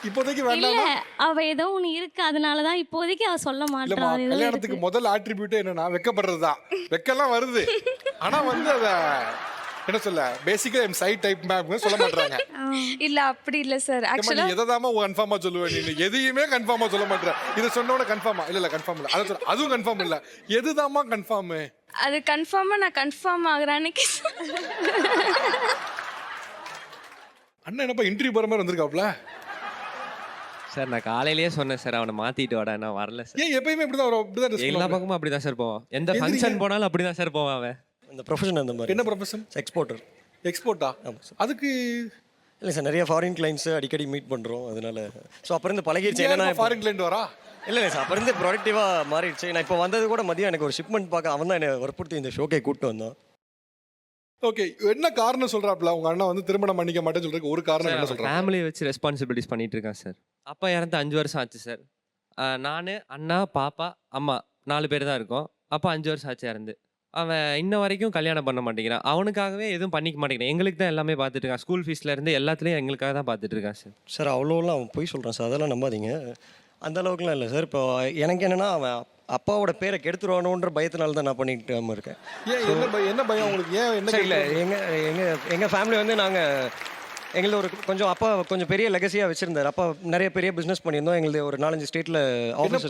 இப்போதைக்கு இல்ல வேண்டாமா? அவ ஏதோ ஒண்ணு இருக்கு, அதனாலதான் இப்போதைக்கு அவ சொல்ல இல்லம்மா, மாட்றா. அது ஏதோ கல்யாணத்துக்கு இருக்கு. முதல் ஆட்ரிபியூட்டே என்னன்னா வெக்கப்படுறதுதான். வெக்கலாம் வருது. ஆனா வந்து அத என்ன சொல்ல, பேசிக்கா எம் சை டைப் மேப்னு சொல்ல மாட்றாங்க. இல்ல அப்படி இல்ல சார். ஏம்மா, நீ ஆக்சுவலா எதைதாம்மா கன்ஃபார்மா சொல்லுவ? நீ எதையுமே கன்ஃபார்மா சொல்ல மாட்ற. இதை சொன்னோட கன்ஃபார்மா? இல்ல கன்ஃபார்ம் இல்ல. அதை சொல்ல, அதுவும் கன்ஃபார்ம் இல்ல. எதுதாம்மா கன்ஃபார்ம்? அது கன்ஃபார்மா நான் கன்ஃபார்ம் ஆகுற அன்னைக்கு அண்ணன் என்னப்பா இன்டர்வியூ போற மாதிரி வந்திருக்காப்ல? சார் நான் காலையிலேயே சொன்னேன் சார், அவனை மாத்திட்டு வாடா, நான் வரல சார். ஏன் எப்பயுமே இப்படிதான் dress எல்லா பண்ணுவாங்க? பக்கமும் அப்படிதான் சார் போவான். எந்த எந்திரிங்க. ஃபங்க்ஷன் போனாலும் அப்படிதான் சார் போவான் அவன். அந்த ப்ரொஃபஷன் அந்த மாதிரி. என்ன ப்ரொஃபஷன்? எக்ஸ்போர்ட்டர். எக்ஸ்போர்ட்டா? ஆமாம் சார். அதுக்கு இல்லை சார், நிறைய ஃபாரின் கிளைண்ட்ஸ் அடிக்கடி மீட் பண்ணுறோம். அதனால ஸோ அப்போ இருந்து பழகிடுச்சு. என்னன்னா ஃபாரின் கிளைண்ட் வரா? இல்லை சார், அப்போ இருந்து ப்ரொடக்டிவாக மாறிடுச்சு. நான் இப்போ வந்தது கூட மதியம் எனக்கு ஒரு ஷிப்மெண்ட் பார்க்க அவன் தான் என்னை வற்புறுத்தி இந்த ஷோக்கே கூப்பிட்டு வந்தான். ஓகே, என்ன காரணம் சொல்றாப்ல உங்க அண்ணன் வந்து திருமணம் பண்ணிக்க மாட்டேன்னு சொல்றதுக்கு ஒரு காரணம் என்ன சொல்றாங்க? ஃபேமிலியை வச்சு ரெஸ்பான்சிபிலிட்டிஸ் பண்ணிட்டு இருக்கான் சார். அப்பா இறந்து 5 வருஷம் ஆச்சு சார். நான், அண்ணா, பாப்பா, அம்மா 4 பேர் தான் இருக்கோம். அப்பா 5 வருஷம் ஆச்சு இறந்து. அவன் இன்ன வரைக்கும் கல்யாணம் பண்ண மாட்டேங்கிறான். அவனுக்காகவே எதுவும் பண்ணிக்க மாட்டேங்கிறான். எங்களுக்கு தான் எல்லாமே பார்த்துட்டு இருக்கான். ஸ்கூல் ஃபீஸ்ல இருந்து எல்லாத்துலேயும் எங்களுக்காக தான் பார்த்துட்டு இருக்கான் சார். சார் அவ்வளோலாம் அவன் போய் சொல்கிறான் சார், அதெல்லாம் நம்பாதீங்க. அந்த அளவுக்குலாம் இல்லை சார். இப்போ எனக்கு என்னென்னா அவன் அப்பாவோட பேரை கெடுத்துருவானோன்ற பயத்தினால தான் நான் பண்ணிக்கிட்டு இருக்கேன். ஏன் என்ன பயம் உங்களுக்கு? ஏன் என்ன சார் இல்லை, கேட்கல? எங்கள் ஃபேமிலி வந்து நாங்கள் எங்களது ஒரு கொஞ்சம் அப்பா கொஞ்சம் பெரிய லெகசியாக வச்சுருந்தார். அப்பா நிறைய பெரிய பிஸ்னஸ் பண்ணியிருந்தோம். எங்களுது ஒரு 4-5 ஸ்டேட்டில்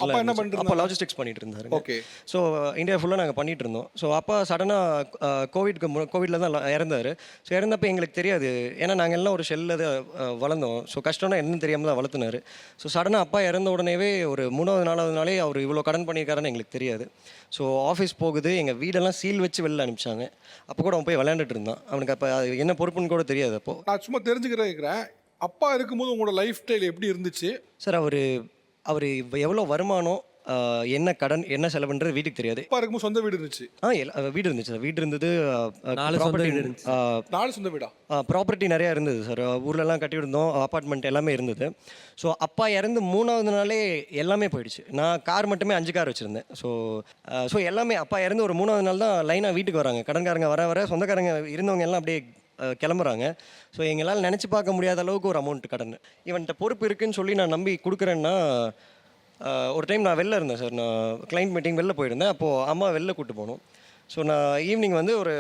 அப்பா என்ன பண்ணிட்டு அப்பா லாஜிஸ்டிக்ஸ் பண்ணிட்டு இருந்தார். ஓகே. ஸோ இந்தியா ஃபுல்லாக நாங்கள் பண்ணிட்டு இருந்தோம். ஸோ அப்பா சடனாக கோவிடில் தான் இறந்தார். ஸோ இறந்தப்போ எங்களுக்கு தெரியாது. ஏன்னா நாங்கள் எல்லாம் ஒரு ஷெல்லில் தான் வளர்ந்தோம். ஸோ கஷ்டம்னா என்னன்னு தெரியாமல் தான் வளர்த்துனார். ஸோ சடனாக அப்பா இறந்த உடனேவே ஒரு 3வது 4வது நாளே அவர் இவ்வளோ கடன் பண்ணியிருக்காருன்னு எங்களுக்கு தெரியாது. ஸோ ஆஃபீஸ் போகுது, எங்கள் வீடெல்லாம் சீல் வச்சு வெளில அனுப்பிச்சாங்க. அப்போ கூட அவன் போய் விளையாண்டுட்டு இருந்தான். அவனுக்கு அப்போ என்ன பொறுப்புன்னு கூட தெரியாது. அப்போது நான் சும்மா தெரிஞ்சுக்கிறேன். அப்பா இருக்கும்போது உங்களோட லைஃப் ஸ்டைல் எப்படி இருந்துச்சு? சார் அவர் எவ்வளோ வருமானம், என்ன கடன், என்ன செலவுன்றது வீட்டுக்கு தெரியாது. அப்பா இருக்கும்போது சொந்த வீடு இருந்துச்சு? வீடு இருந்துச்சு சார். வீடு இருந்தது. 4 சொந்த வீடு இருந்துச்சு. 4 சொந்த வீடா? ப்ராப்பர்ட்டி நிறையா இருந்தது சார். ஊர்லலாம் கட்டி இருந்தோம். அப்பார்ட்மெண்ட் எல்லாமே இருந்தது. ஸோ அப்பா இறந்து 3வது நாளே எல்லாமே போயிடுச்சு. நான் கார் மட்டுமே 5 கார் வச்சுருந்தேன். ஸோ எல்லாமே அப்பா இறந்து ஒரு 3வது நாள் தான் லைனாக வீட்டுக்கு வராங்க. கடன்காரங்க வர சொந்தக்காரங்க இருந்தவங்க எல்லாம் அப்படியே கிளம்புறாங்க. ஸோ எங்களால் நினச்சி பார்க்க முடியாத அளவுக்கு ஒரு அமௌண்ட் கடன். இவன்கிட்ட பொறுப்பு இருக்குன்னு சொல்லி நான் நம்பி கொடுக்குறேன்னா, ஒரு டைம் நான் வெளில இருந்தேன் சார். நான் கிளைண்ட் மீட்டிங் வெளில போயிருந்தேன். அப்போது அம்மா வெளில கூப்பிட்டு போகணும். ஸோ நான் ஈவினிங் வந்து ஒரு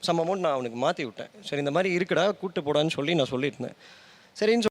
சம் அமௌண்ட் நான் அவனுக்கு மாற்றி விட்டேன். சரி இந்த மாதிரி இருக்குடா கூப்பிட்டு போடான்னு சொல்லி நான் சொல்லியிருந்தேன். சரின்னு